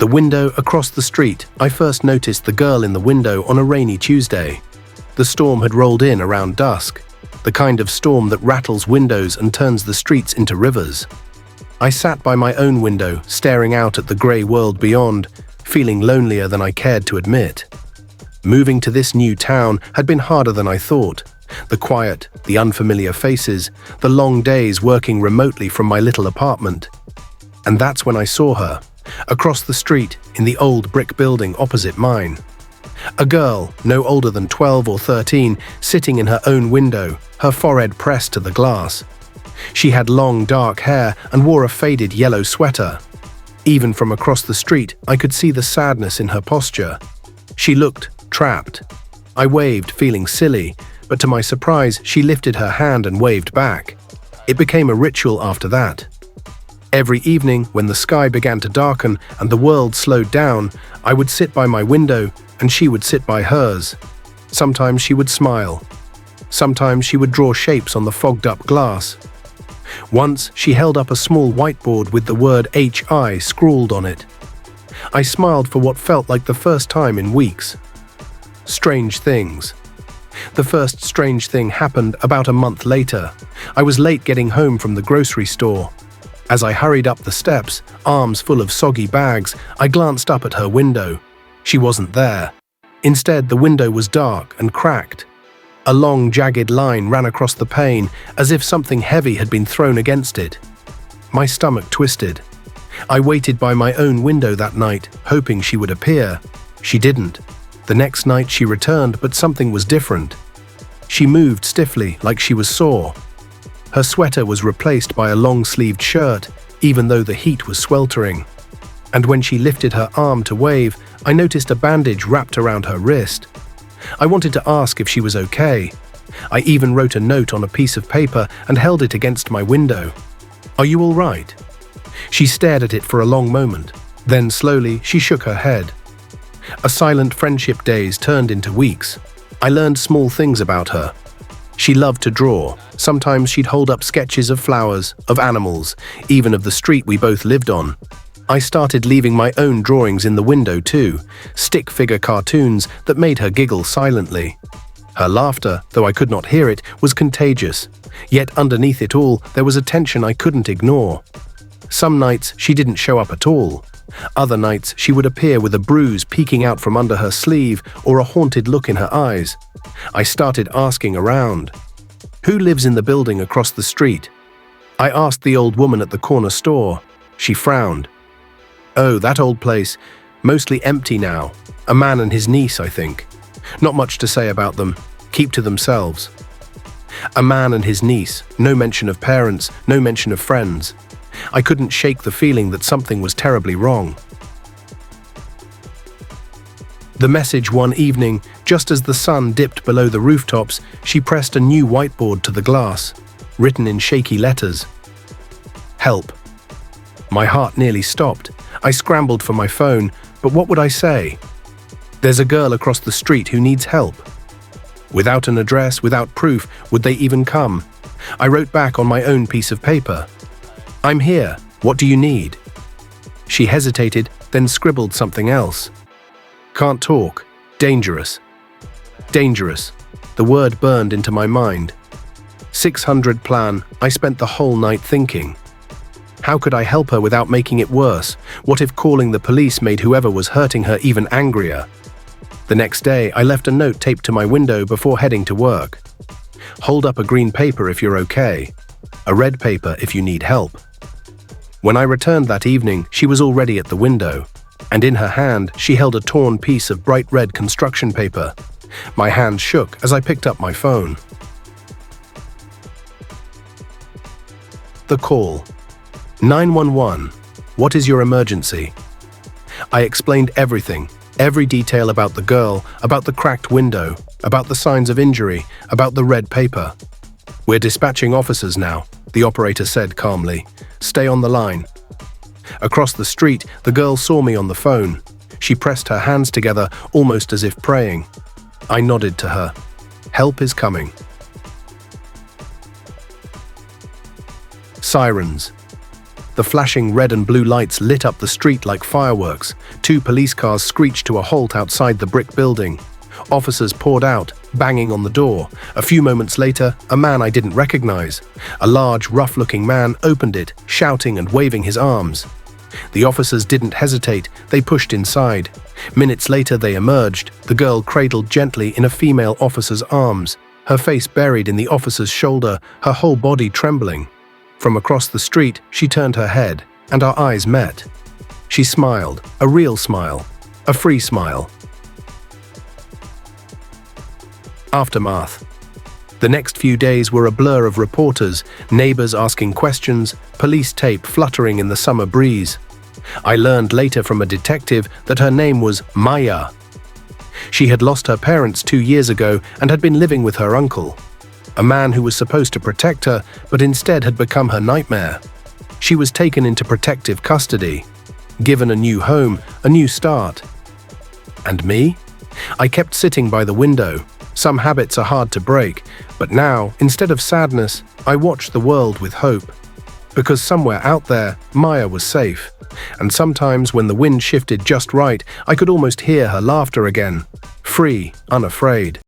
The window across the street, I first noticed the girl in the window on a rainy Tuesday. The storm had rolled in around dusk, the kind of storm that rattles windows and turns the streets into rivers. I sat by my own window, staring out at the grey world beyond, feeling lonelier than I cared to admit. Moving to this new town had been harder than I thought. The quiet, the unfamiliar faces, the long days working remotely from my little apartment. And that's when I saw her, across the street in the old brick building opposite mine. A girl, no older than 12 or 13, sitting in her own window, her forehead pressed to the glass. She had long dark hair and wore a faded yellow sweater. Even from across the street, I could see the sadness in her posture. She looked trapped. I waved, feeling silly, but to my surprise, she lifted her hand and waved back. It became a ritual after that. Every evening, when the sky began to darken and the world slowed down, I would sit by my window and she would sit by hers. Sometimes she would smile. Sometimes she would draw shapes on the fogged-up glass. Once, she held up a small whiteboard with the word HI scrawled on it. I smiled for what felt like the first time in weeks. Strange things. The first strange thing happened about a month later. I was late getting home from the grocery store. As I hurried up the steps, arms full of soggy bags, I glanced up at her window. She wasn't there. Instead, the window was dark and cracked. A long, jagged line ran across the pane, as if something heavy had been thrown against it. My stomach twisted. I waited by my own window that night, hoping she would appear. She didn't. The next night she returned, but something was different. She moved stiffly, like she was sore. Her sweater was replaced by a long-sleeved shirt, even though the heat was sweltering. And when she lifted her arm to wave, I noticed a bandage wrapped around her wrist. I wanted to ask if she was okay. I even wrote a note on a piece of paper and held it against my window. "Are you all right?" She stared at it for a long moment. Then slowly, she shook her head. A silent friendship days turned into weeks. I learned small things about her. She loved to draw. Sometimes she'd hold up sketches of flowers, of animals, even of the street we both lived on. I started leaving my own drawings in the window too, stick figure cartoons that made her giggle silently. Her laughter, though I could not hear it, was contagious. Yet underneath it all, there was a tension I couldn't ignore. Some nights she didn't show up at all. Other nights she would appear with a bruise peeking out from under her sleeve or a haunted look in her eyes. I started asking around. "Who lives in the building across the street?" I asked the old woman at the corner store. She frowned. "Oh, that old place. Mostly empty now. A man and his niece, I think. Not much to say about them. Keep to themselves." A man and his niece. No mention of parents, no mention of friends. I couldn't shake the feeling that something was terribly wrong. The message one evening, just as the sun dipped below the rooftops, she pressed a new whiteboard to the glass, written in shaky letters. "Help." My heart nearly stopped. I scrambled for my phone, but what would I say? There's a girl across the street who needs help. Without an address, without proof, would they even come? I wrote back on my own piece of paper. "I'm here. What do you need?" She hesitated, then scribbled something else. "Can't talk. Dangerous." Dangerous. The word burned into my mind. 600 plan. I spent the whole night thinking. How could I help her without making it worse? What if calling the police made whoever was hurting her even angrier? The next day, I left a note taped to my window before heading to work. "Hold up a green paper if you're okay. A red paper if you need help." When I returned that evening, she was already at the window, and in her hand, she held a torn piece of bright red construction paper. My hand shook as I picked up my phone. The call. 911. What is your emergency? I explained everything, every detail about the girl, about the cracked window, about the signs of injury, about the red paper. "We're dispatching officers now," the operator said calmly. "Stay on the line." Across the street, the girl saw me on the phone. She pressed her hands together, almost as if praying. I nodded to her. "Help is coming." Sirens. The flashing red and blue lights lit up the street like fireworks. 2 police cars screeched to a halt outside the brick building. Officers poured out, banging on the door. A few moments later, a man I didn't recognize. A large, rough-looking man opened it, shouting and waving his arms. The officers didn't hesitate, they pushed inside. Minutes later they emerged, the girl cradled gently in a female officer's arms, her face buried in the officer's shoulder, her whole body trembling. From across the street, she turned her head, and our eyes met. She smiled, a real smile, a free smile. Aftermath. The next few days were a blur of reporters, neighbors asking questions, police tape fluttering in the summer breeze. I learned later from a detective that her name was Maya. She had lost her parents 2 years ago and had been living with her uncle, a man who was supposed to protect her but instead had become her nightmare. She was taken into protective custody, given a new home, a new start. And me? I kept sitting by the window. Some habits are hard to break, but now, instead of sadness, I watched the world with hope. Because somewhere out there, Maya was safe. And sometimes when the wind shifted just right, I could almost hear her laughter again. Free, unafraid.